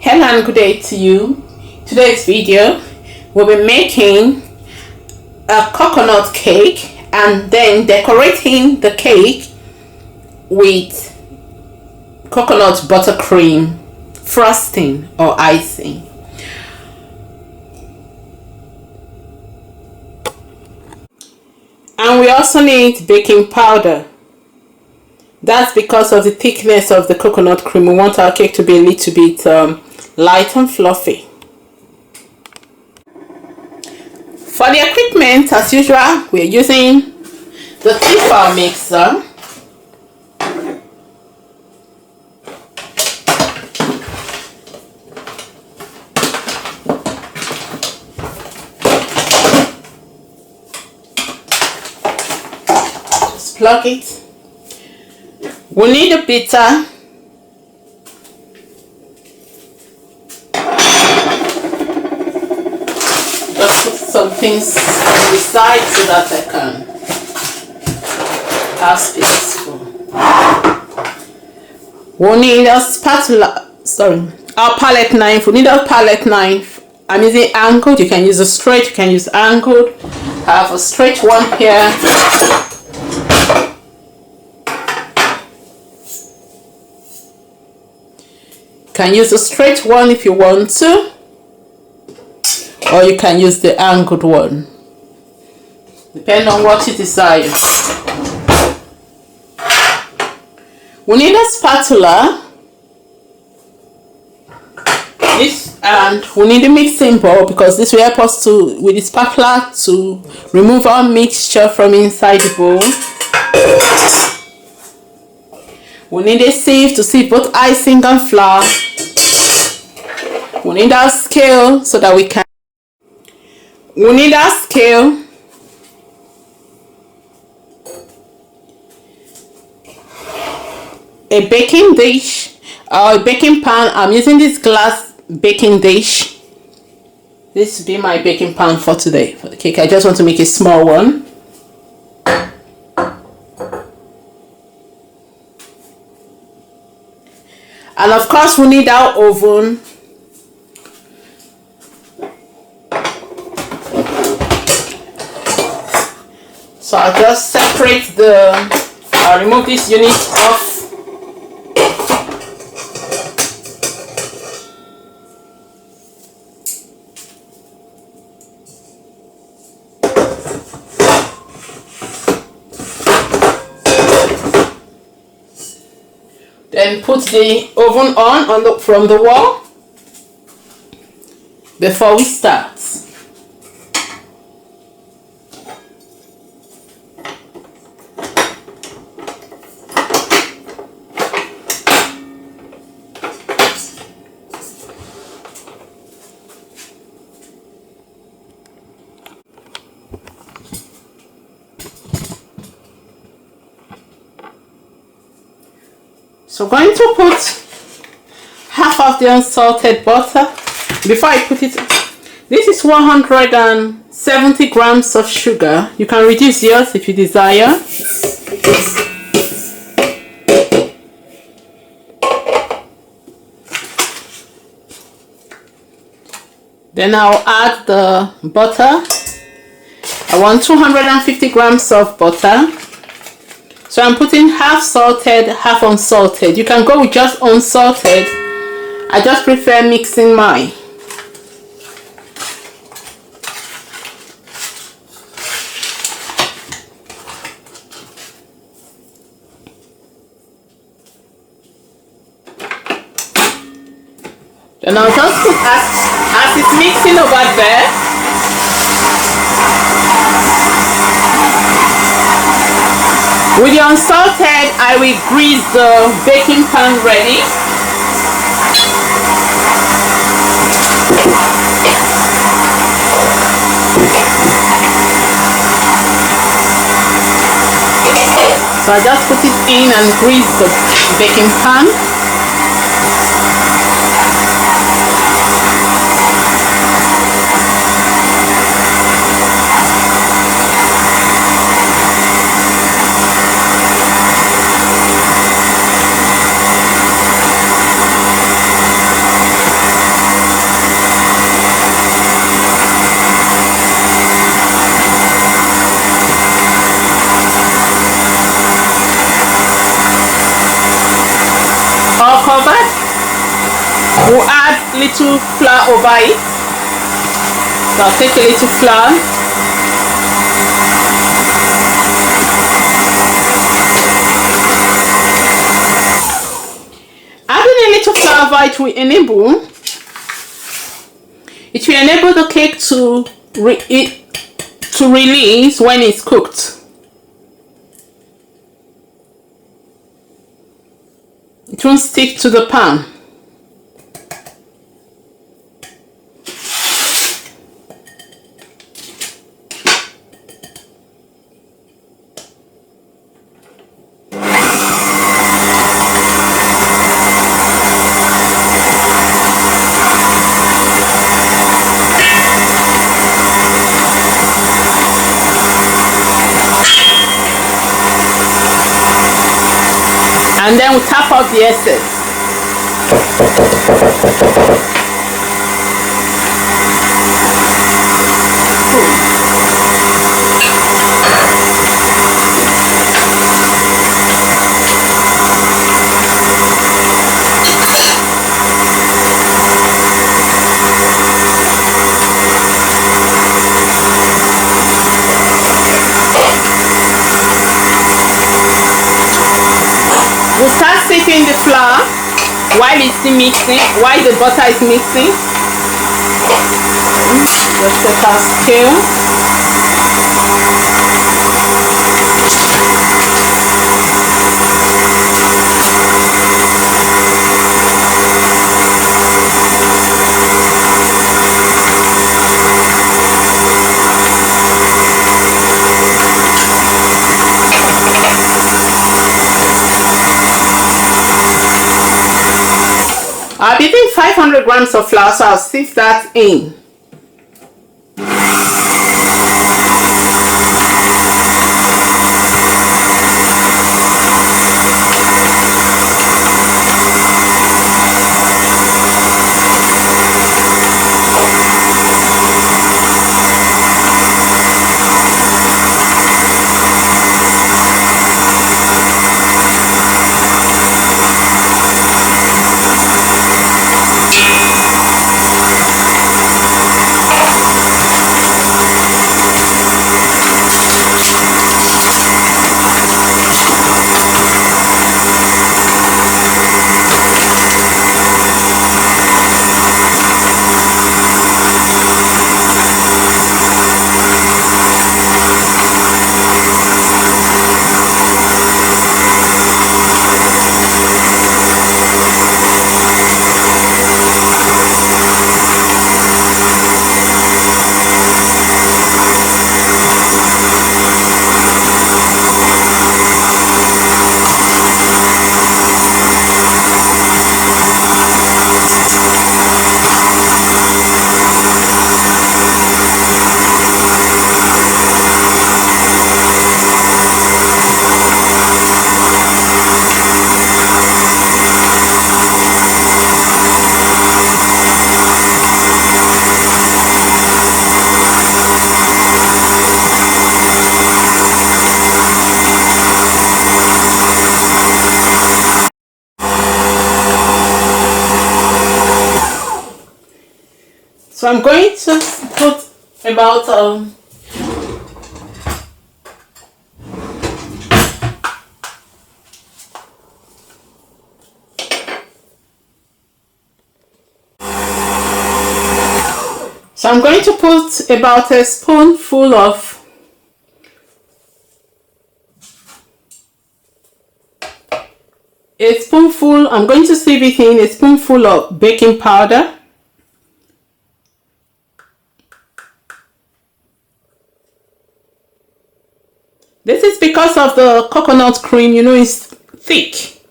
Hello and good day to you. Today's video we'll be making a coconut cake and then decorating the cake with coconut buttercream frosting or icing. And we also need baking powder. That's because of the thickness of the coconut cream. We want our cake to be a little bit light and fluffy. For the equipment, as usual, we're using the Tefal mixer. Just plug it. We need a beater. Just put some things on the side so that I can have space for. We need a spatula, our palette knife. We need a palette knife. I'm using angled. You can use a straight, you can use angled. I have a straight one here. Can use a straight one if you want to, or you can use the angled one, depending on what you desire. We need a spatula, and we need a mixing bowl because this will help us to, with the spatula, to remove our mixture from inside the bowl. We need a sieve to sieve both icing and flour. We need our scale so that we can. We need our scale. A baking dish or a baking pan. I'm using this glass baking dish. This will be my baking pan for today for the cake. I just want to make a small one. And of course we need our oven. So I'll just separate I'll remove this unit off. Then put the oven on from the wall before we start. So I'm going to put half of the unsalted butter. Before I put it, this is 170 grams of sugar. You can reduce yours if you desire. Then I'll add the butter. I want 250 grams of butter. So I'm putting half salted, half unsalted. You can go with just unsalted. I just prefer mixing mine. Then I'll just put as it's mixing over there. With the unsalted, I will grease the baking pan ready. So I just put it in and grease the baking pan. little flour over it. So I'll take a little flour. Adding a little flour over it will enable the cake to release when it's cooked. It won't stick to the pan. And then we tap out the excess. We'll start sipping the flour while it's still mixing, while the butter is mixing. Just take our scale. I'll be using 500 grams of flour, so I'll sift that in. So I'm going to put about a spoonful of I'm going to sieve it in a spoonful of baking powder. This is because of the coconut cream, you know, it's thick.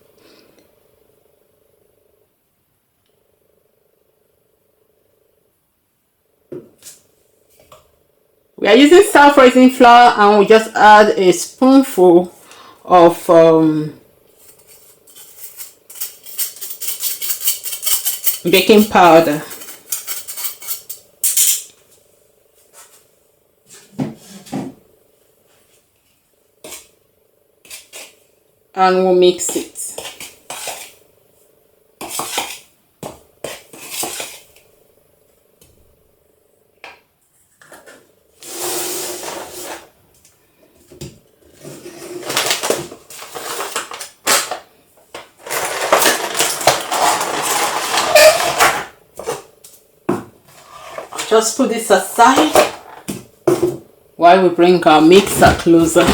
We are using self-raising flour, and we just add a spoonful of baking powder. And we'll mix it. just put this aside while we bring our mixer closer.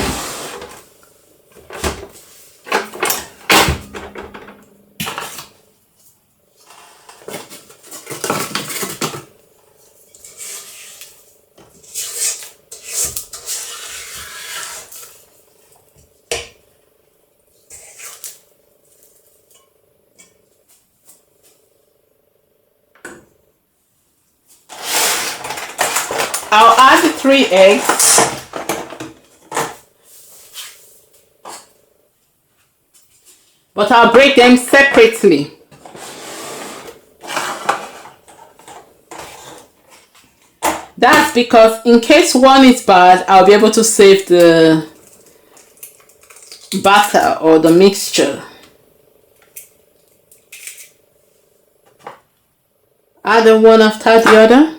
I'll add the 3 eggs. But I'll break them separately. That's because in case one is bad, I'll be able to save the batter or the mixture. Add them one after the other.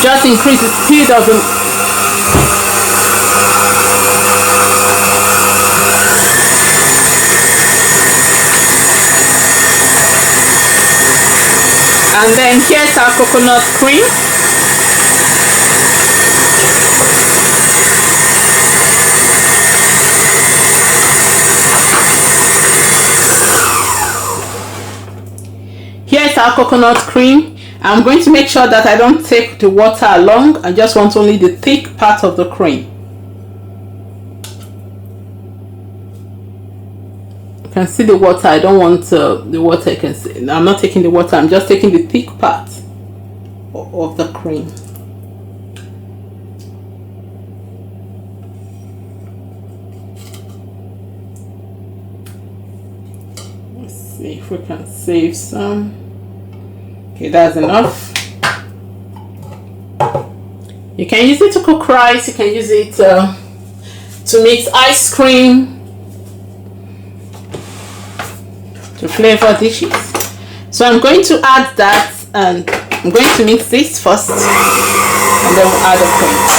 Just increase the speed of the and then here's our coconut cream. Here's our coconut cream. I'm going to make sure that I don't take the water along. I just want only the thick part of the cream. You can see the water. I don't want the water. You can see. I'm not taking the water. I'm just taking the thick part of the cream. Let's see if we can save some. Okay, that's enough. You can use it to cook rice. You can use it to mix ice cream, to flavor dishes. So I'm going to add that, and I'm going to mix this first, and then we'll add the cream.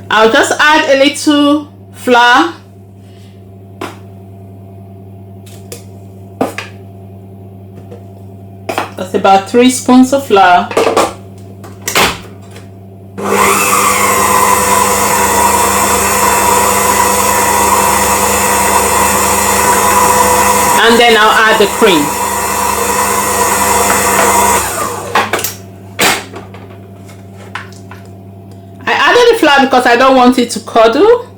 I'll just add a little flour. That's about 3 spoons of flour. And then I'll add the cream. Because I don't want it to curdle.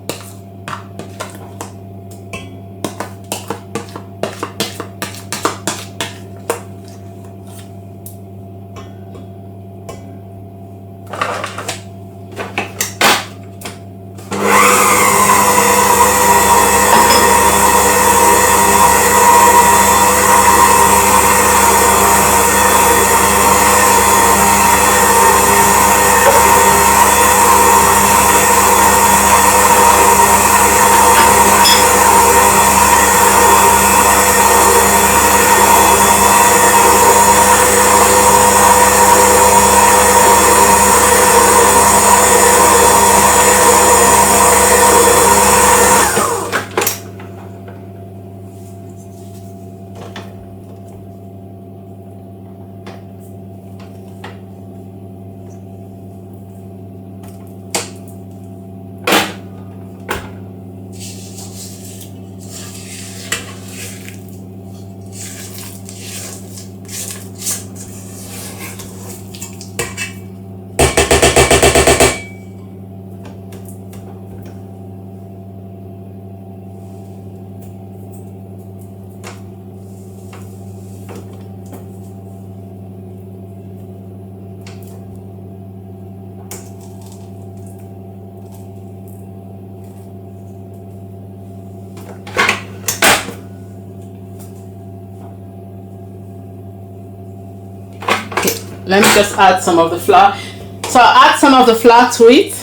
Okay, let me just add some of the flour. So I'll add some of the flour to it.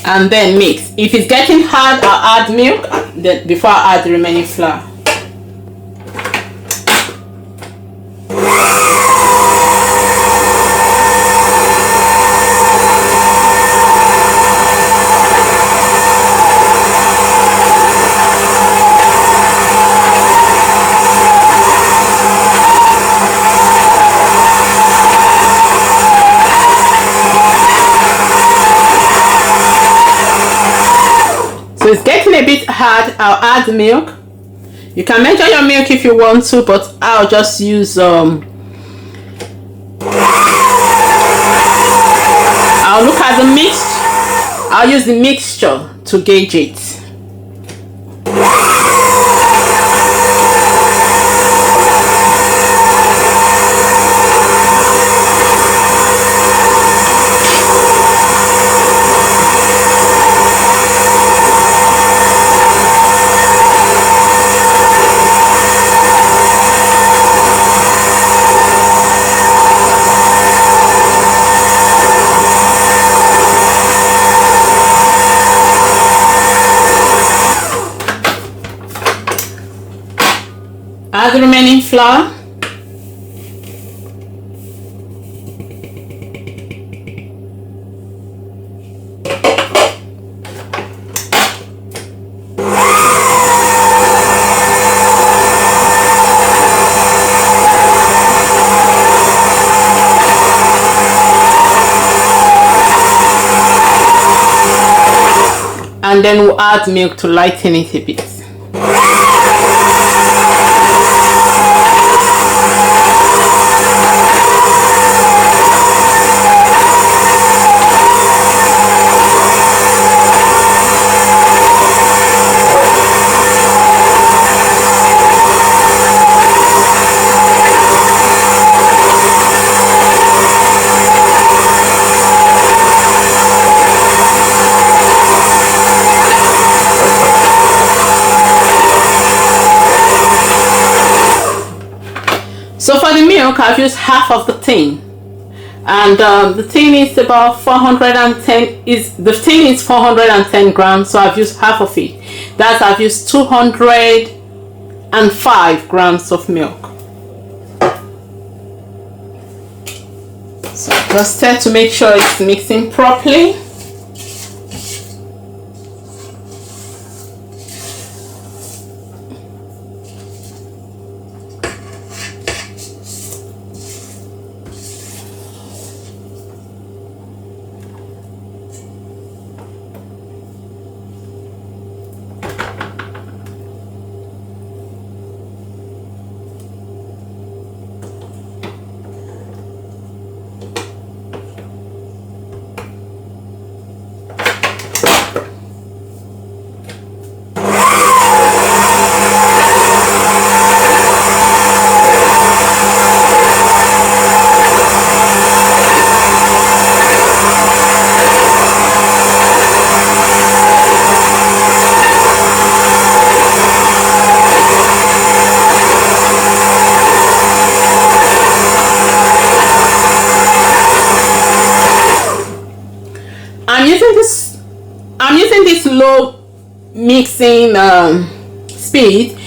And then mix. If it's getting hard, I'll add milk then before I add the remaining flour. So it's getting a bit hard. I'll add milk. You can measure your milk if you want to, but I'll just use I'll look at the mix. I'll use the mixture to gauge it. Add the remaining flour. And then we'll add milk to lighten it a bit. So for the milk, I've used half of the tin, and the tin is about 410. The tin is 410 grams, so I've used half of it. That's I've used 205 grams of milk. So just stir to make sure it's mixing properly. I'm using this low mixing speed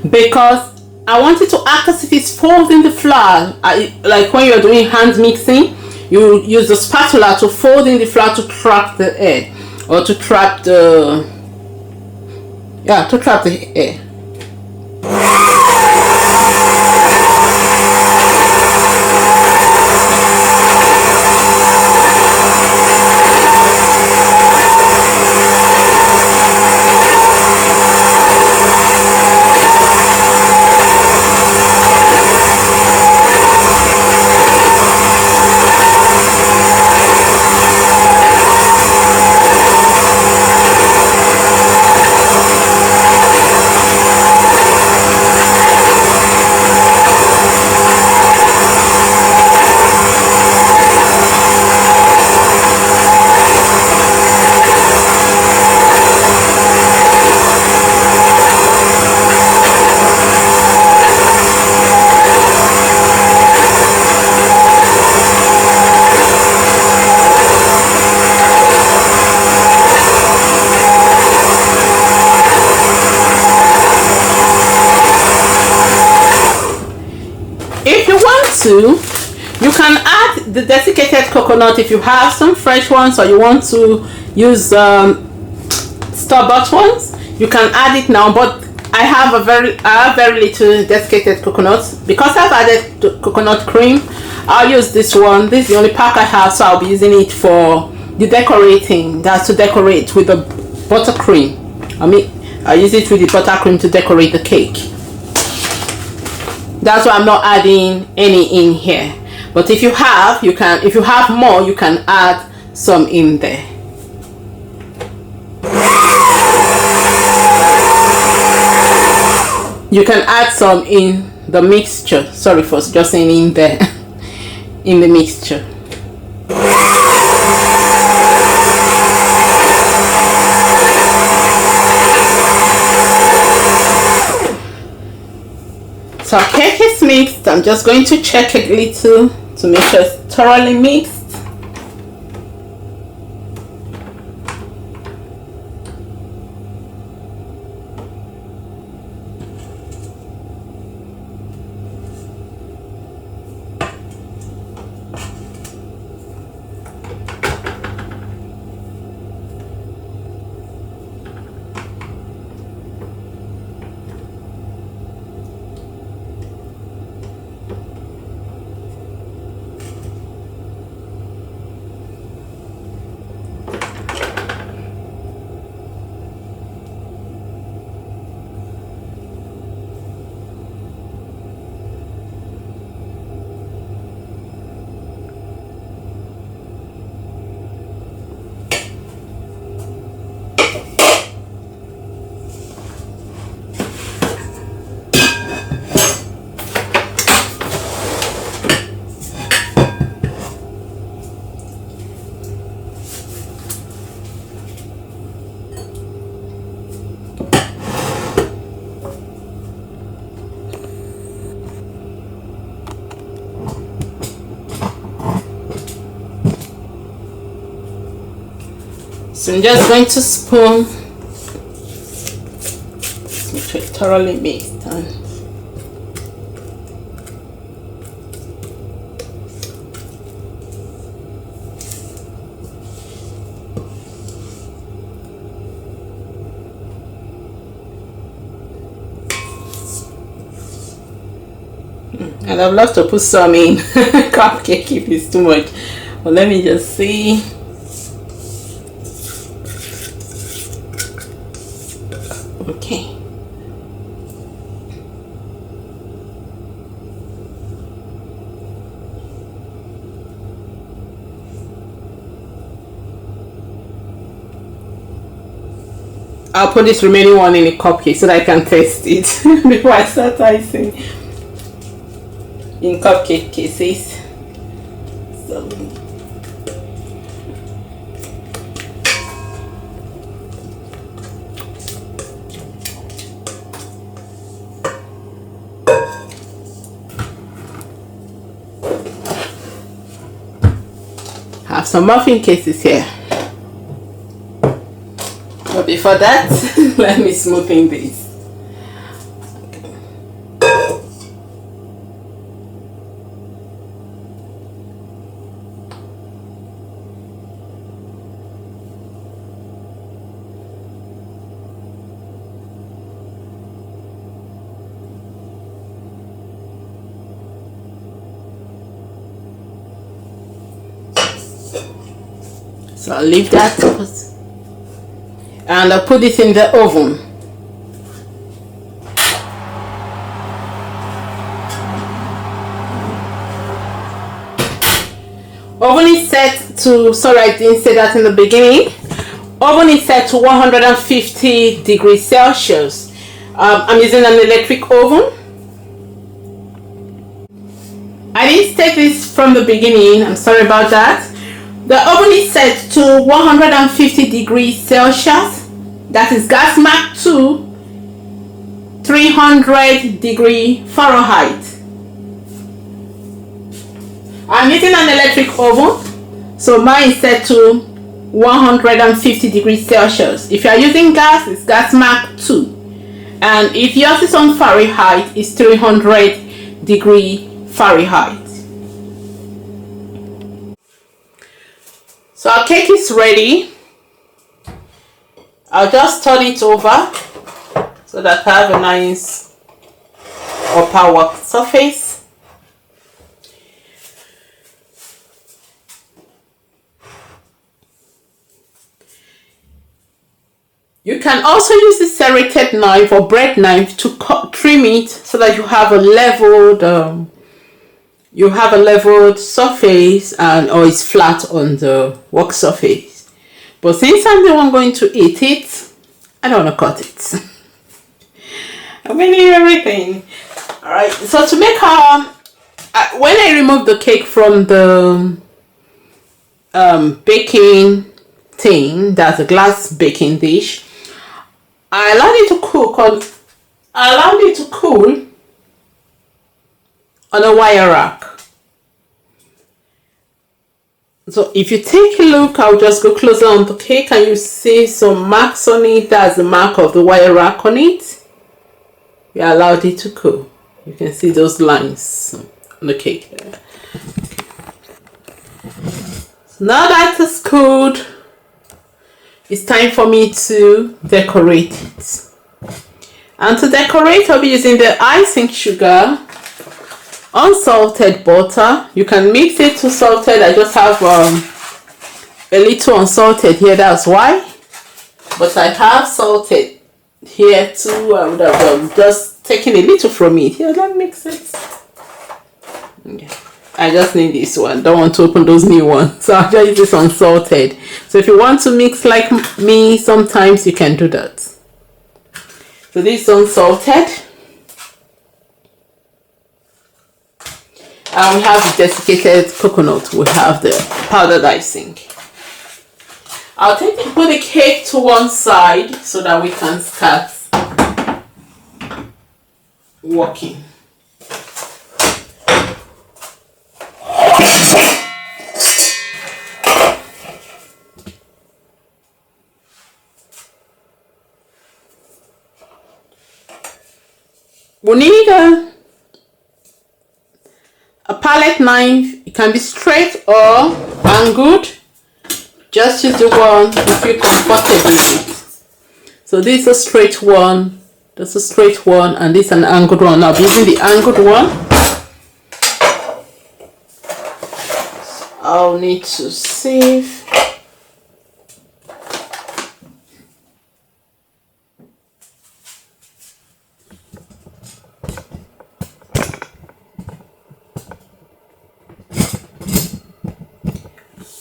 because I want it to act as if it's folding the flour. Like when you're doing hand mixing, you use the spatula to fold in the flour to trap the air, or to trap the air. If you want to, you can add the desiccated coconut if you have some fresh ones, or you want to use store-bought ones. You can add it now, but I have very little desiccated coconuts. Because I've added coconut cream, I'll use this one. This is the only pack I have, so I'll be using it for the decorating. That's to decorate with the buttercream. I use it with the buttercream to decorate the cake. That's why I'm not adding any in here. But if you have, if you have more, you can add some in there. You can add some in the mixture. Sorry for just saying in there. In the mixture. So our cake is mixed. I'm just going to check it a little to make sure it's thoroughly mixed. So I'm just going to spoon. Let's make sure it's thoroughly mixed. And I'd love to put some in cupcake if it's too much. But let me just see. Okay. I'll put this remaining one in a cupcake so that I can taste it before I start icing in cupcake cases. So have some muffin cases here. But before that, let me smoothen this. So I'll leave that and I'll put it in the oven. Oven is set to, sorry I didn't say that in the beginning. Oven is set to 150 degrees Celsius. I'm using an electric oven. I didn't state this from the beginning, I'm sorry about that. The oven is set to 150 degrees Celsius. That is gas mark 2, 300 degree Fahrenheit. I'm using an electric oven, so mine is set to 150 degrees Celsius. If you are using gas, it's gas mark 2. And if yours is on Fahrenheit, it's 300 degree Fahrenheit. So our cake is ready. I'll just turn it over so that I have a nice upper work surface. You can also use the serrated knife or bread knife to trim it so that you have a leveled surface or it's flat on the work surface. But since I'm the one going to eat it, I don't want to cut it. I'm going to do everything. Alright, so to make when I remove the cake from the baking tin, that's a glass baking dish, I allowed it to cool on a wire rack. So if you take a look, I'll just go closer on the cake and you see some marks on it. That's the mark of the wire rack on it. We allowed it to cool. You can see those lines on the cake there. So now that it's cooled, it's time for me to decorate it. And to decorate, I'll be using the icing sugar, unsalted butter. You can mix it to salted. I just have a little unsalted here, that's why. But I have salted here too. I would have just taken a little from it. Here, let me mix it. Okay. I just need this one. Don't want to open those new ones. So I'll just use this unsalted. So if you want to mix like me, sometimes you can do that. So this is unsalted. And we have the desiccated coconut. We have the powdered icing. I'll put the cake to one side so that we can start working. We need a palette knife. It can be straight or angled. Just use the one you feel comfortable with. So this is a straight one, that's a straight one, and this is an angled one. I'll be using the angled one. I'll need to sieve.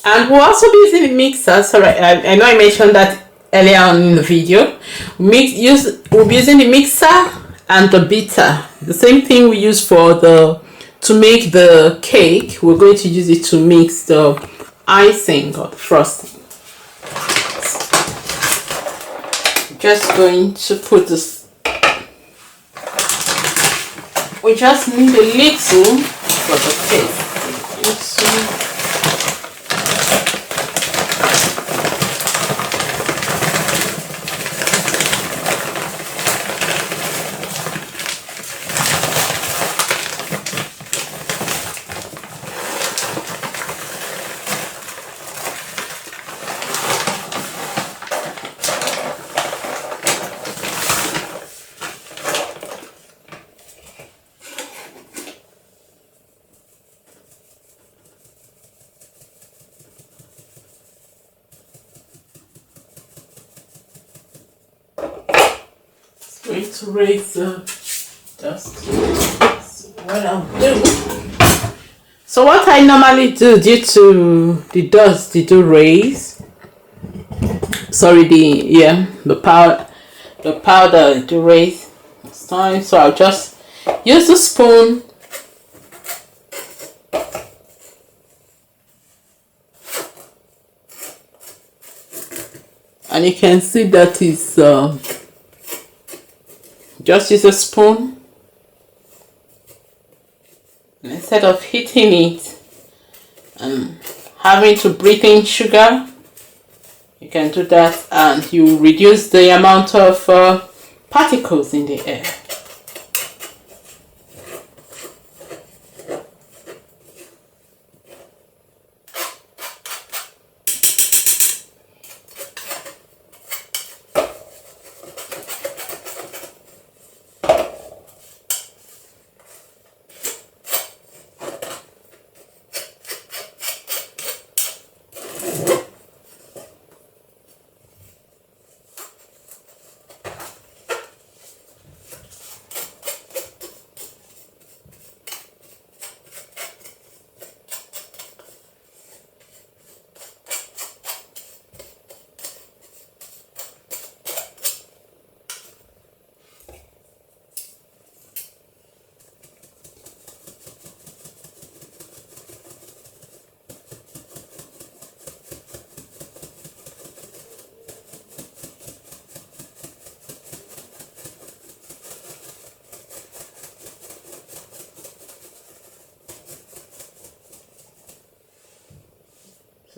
And we'll also be using the mixer. Sorry, I know I mentioned that earlier on in the video. We'll be using the mixer and the beater. The same thing we use to make the cake. We're going to use it to mix the icing or the frosting. Just going to put this. We just need a little for the cake. Going to raise the dust. So what I'll do. So what I normally do, due to the dust they do raise. Sorry, the powder to raise this time. So I'll just use the spoon. And you can see that is just use a spoon, and instead of hitting it and having to breathe in sugar, you can do that and you reduce the amount of particles in the air.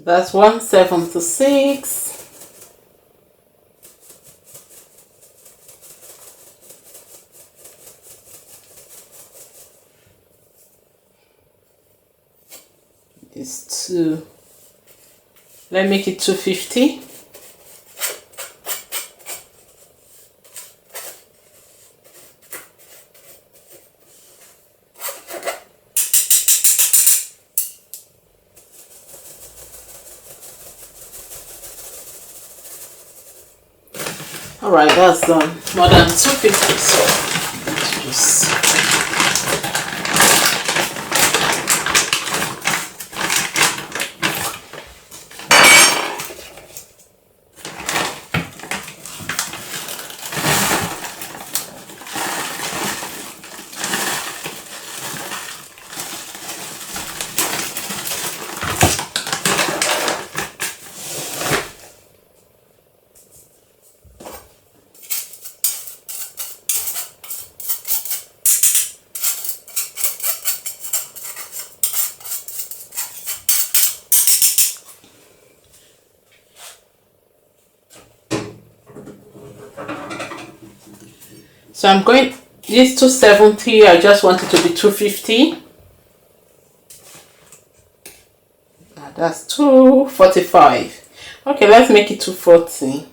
That's 176. It's 2. Let's make it 250. All right, that's done. More than 250. So just so I'm going this 270. I just want it to be 250. That's 245. Okay, let's make it 240.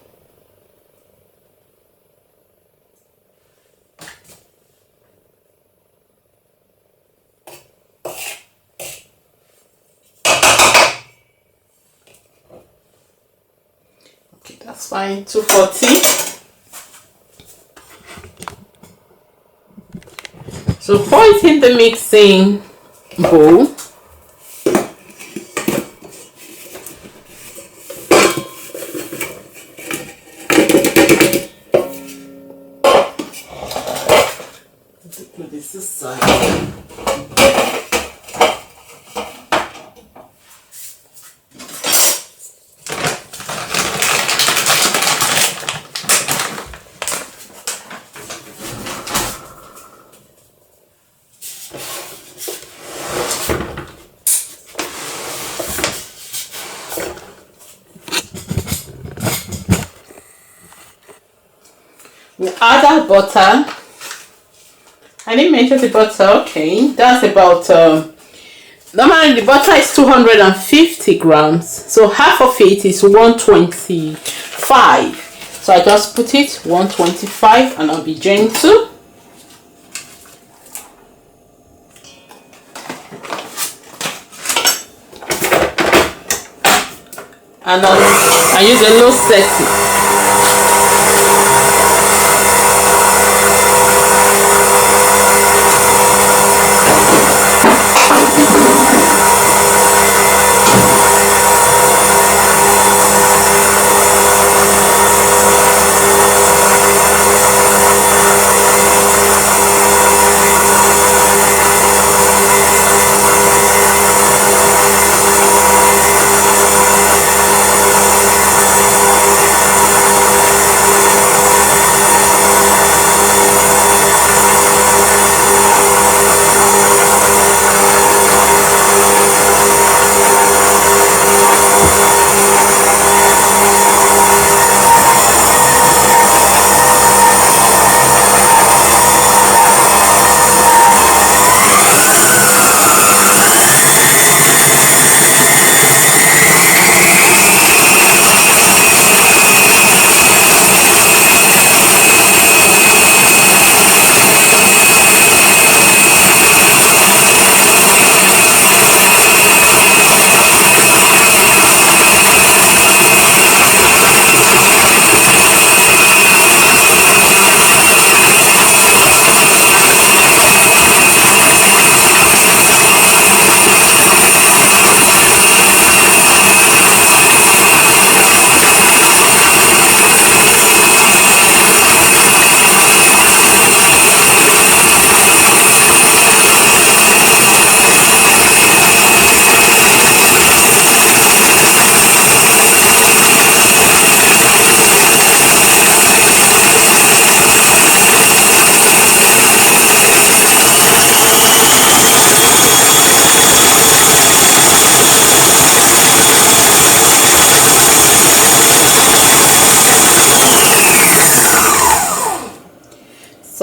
Okay, that's fine. 240. So pour it in the mixing bowl. Put this aside. We add our butter. I didn't mention the butter. Okay, that's about normally the butter is 250 grams, so half of it is 125. So I just put it 125, and I'll be gentle. And I use a low setting.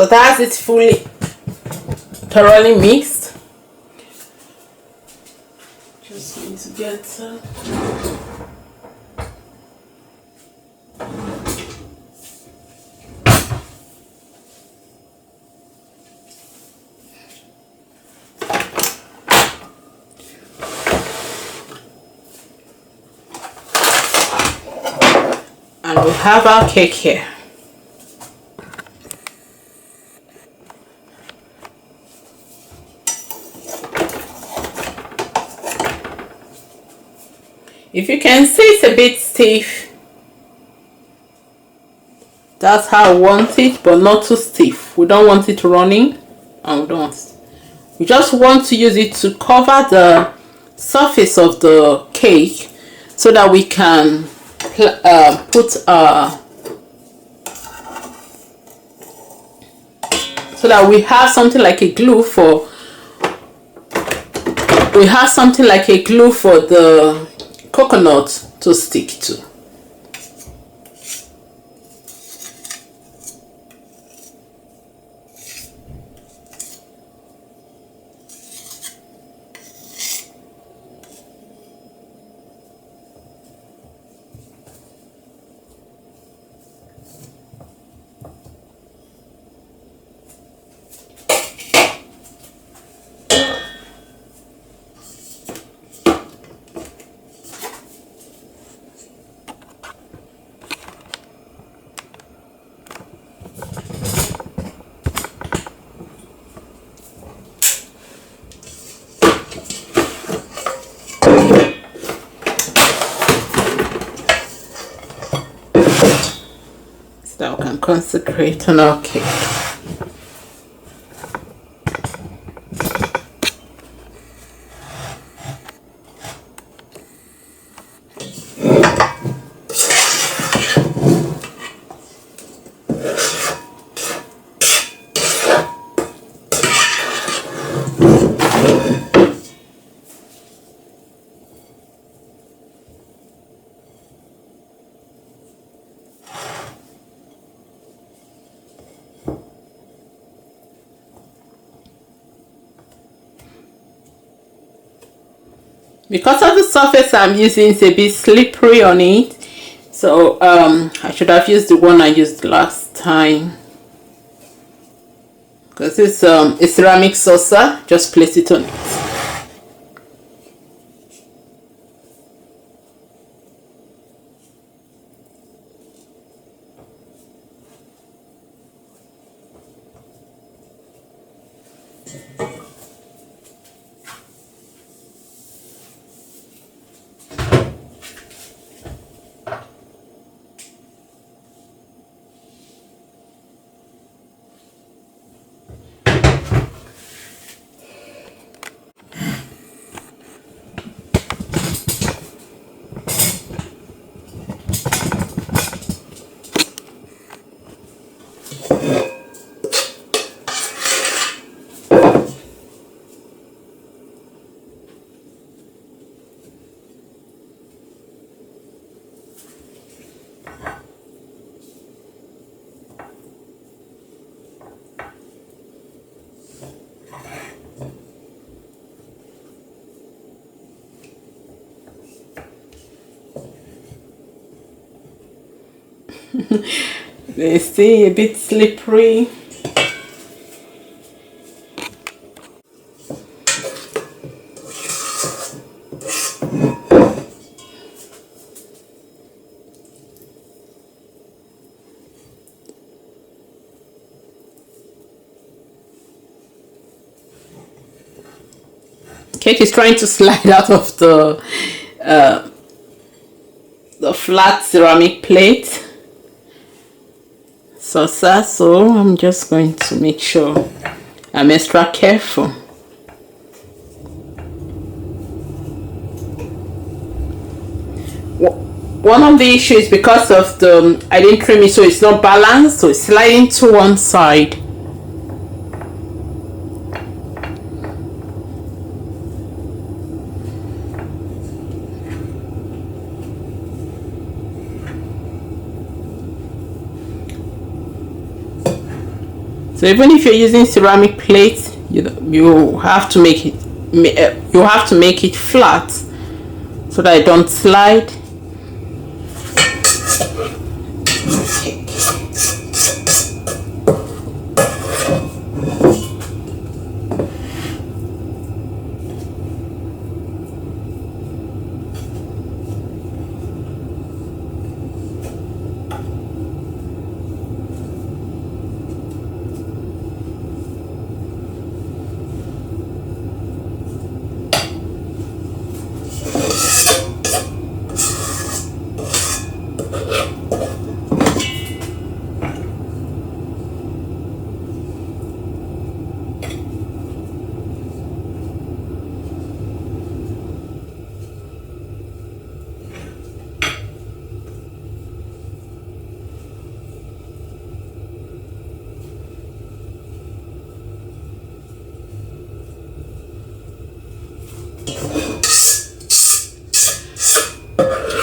So that's it, fully thoroughly mixed. Just need to get and we have our cake here. If you can see, it's a bit stiff. That's how I want it, but not too stiff. We don't want it running, and we don't. We just want to use it to cover the surface of the cake so that we can put so that we have something like a glue for the coconut to stick to. That we can concentrate on our cake. Because of the surface I'm using is a bit slippery on it, so I should have used the one I used last time. Because it's a ceramic saucer, just place it on it. They see a bit slippery. Cake is trying to slide out of the flat ceramic plate saucer, so I'm just going to make sure I'm extra careful. One of the issues, because of I didn't trim it, so it's not balanced, so it's sliding to one side. So even if you're using ceramic plates, you have to make it flat so that it don't slide.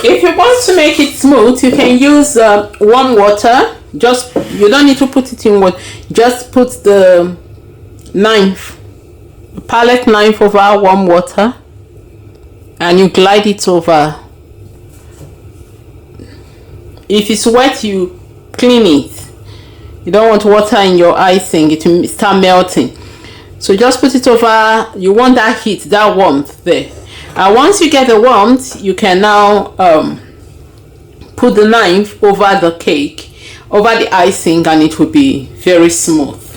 If you want to make it smooth, you can use warm water. You don't need to put it in water. Just put the palette knife over warm water and you glide it over. If it's wet, you clean it. You don't want water in your icing, it will start melting. So just put it over. You want that heat, that warmth there. And once you get the warmth, you can now put the knife over the cake, over the icing, and it will be very smooth.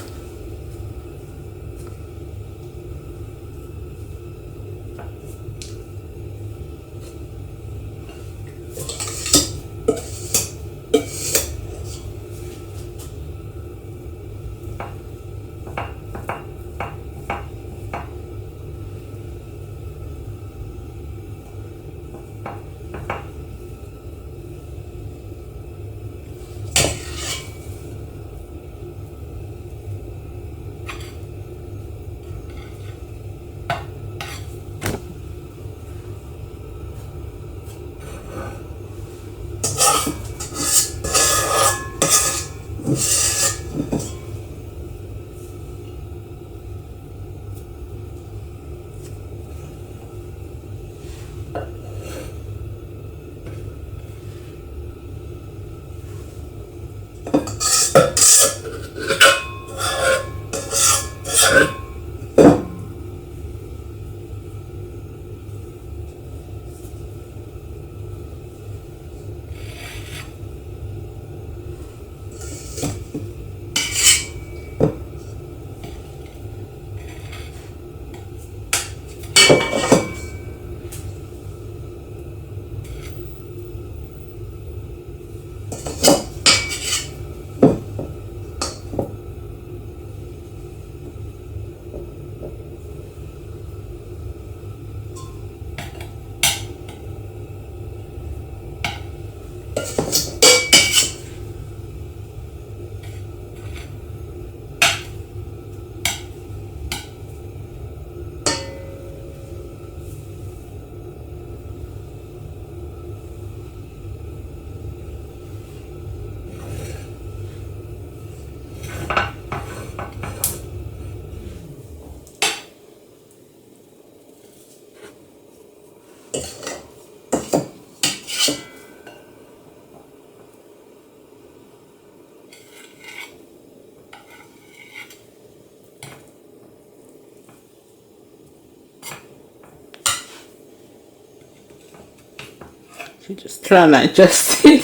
You just try and adjust it.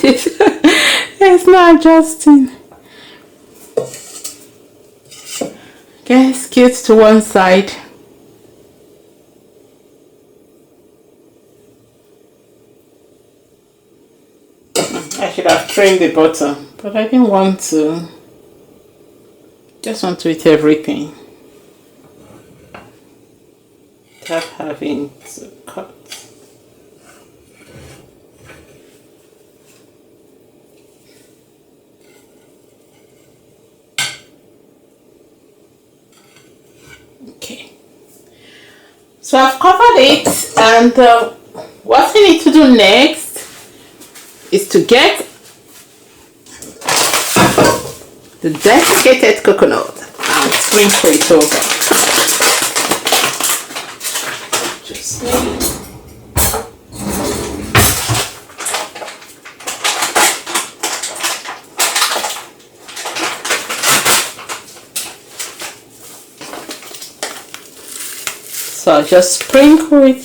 It's not adjusting. Okay, skew to one side. I should have trimmed the bottom, but I didn't want to. Just want to eat everything without having to cut. Okay, so I've covered it, and what we need to do next is to get the desiccated coconut. and sprinkle it over. Just so I just sprinkle it.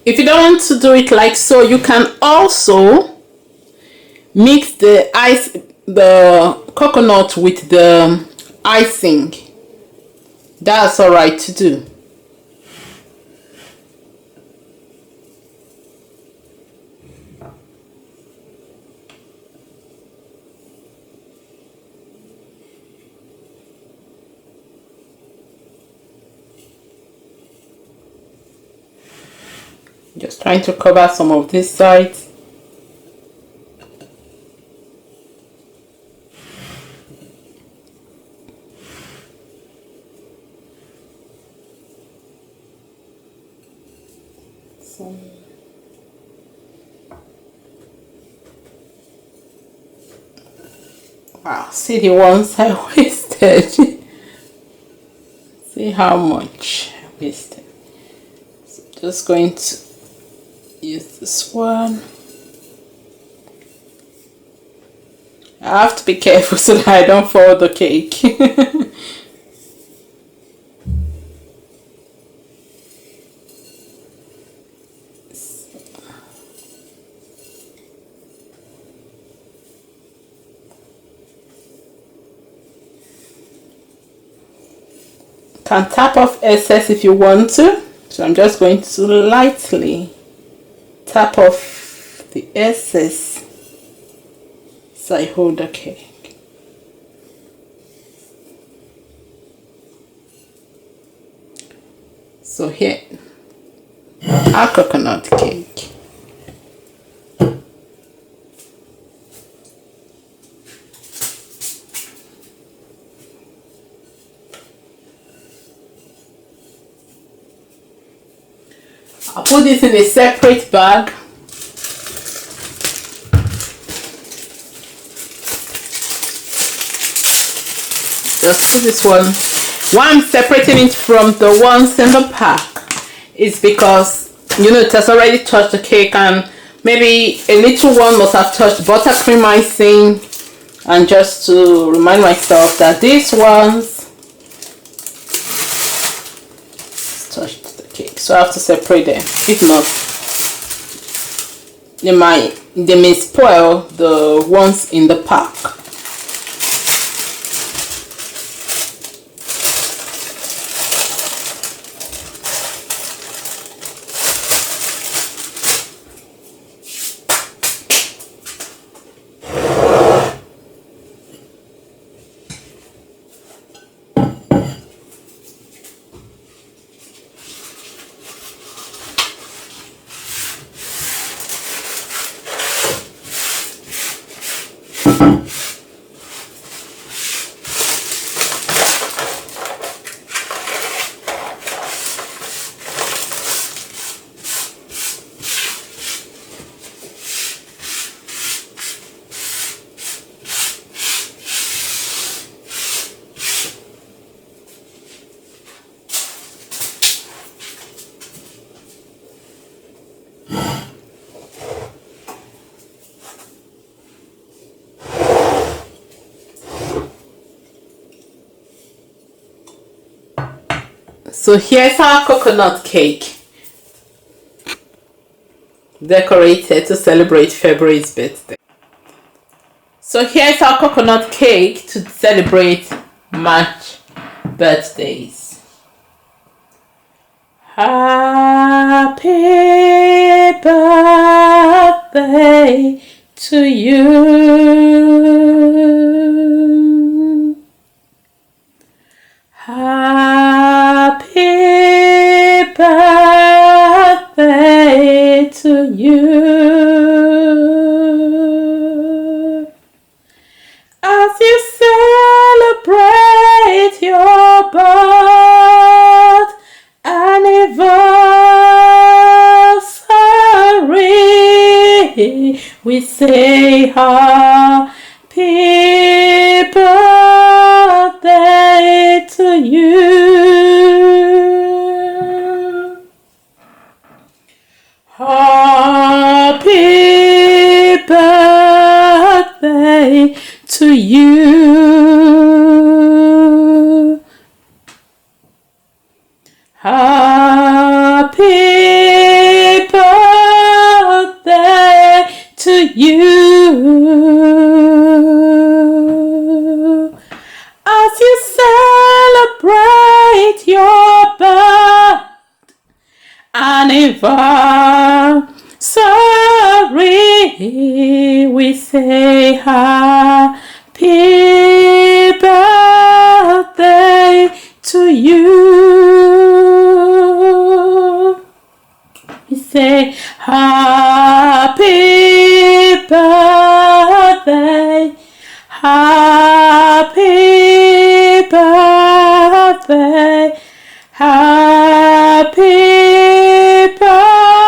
If you don't want to do it like so, you can also mix the coconut with the icing. That's all right to do. Just trying to cover some of this side. Wow, see the ones I wasted. See how much I wasted. So just going to use this one. I have to be careful so that I don't fall the cake. Can tap off excess if you want to. So I'm just going to lightly tap off the excess so I hold the cake. So here, our coconut cake. I'll put this in a separate bag. Just put this one. Why I'm separating it from the ones in the pack is because, you know, it has already touched the cake and maybe a little one must have touched buttercream icing And just to remind myself that these ones touched the cake, so I have to separate them. If not, they may spoil the ones in the pack. So here's our coconut cake, decorated to celebrate February's birthday. So here's our coconut cake to celebrate March birthdays. Happy birthday to you. Happy birthday to you. As you celebrate your birth anniversary, we say happy birthday to you. Happy birthday to you. Happy birthday to you. As you celebrate your birth anniversary, we say happy birthday to you. We say happy birthday, happy birthday, happy birthday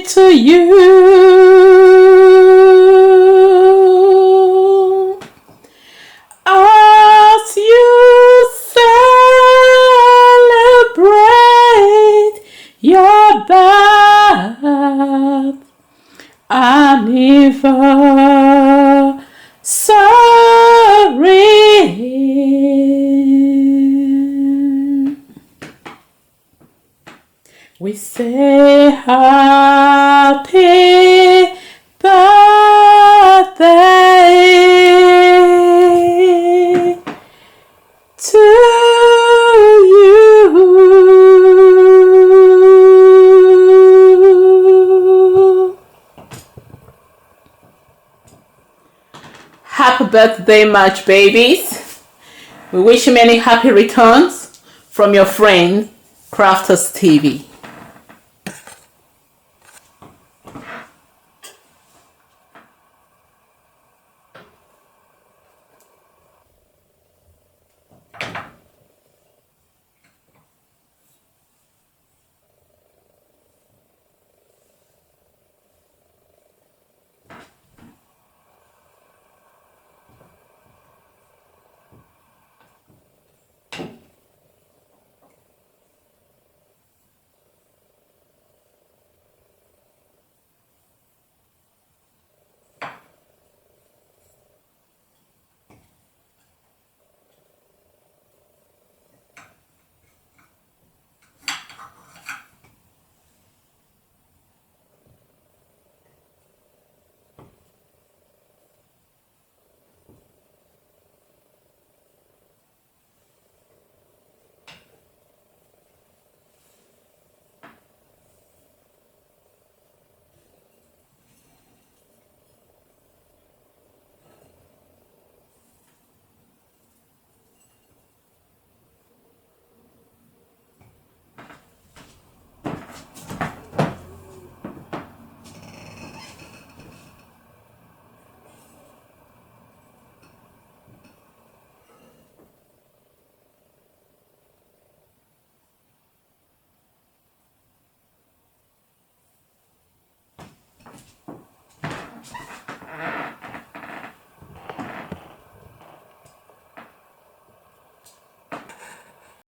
to you. As you celebrate your birth anniversary, we say happy birthday to you. Happy birthday, March babies. We wish you many happy returns from your friend, Crafters TV.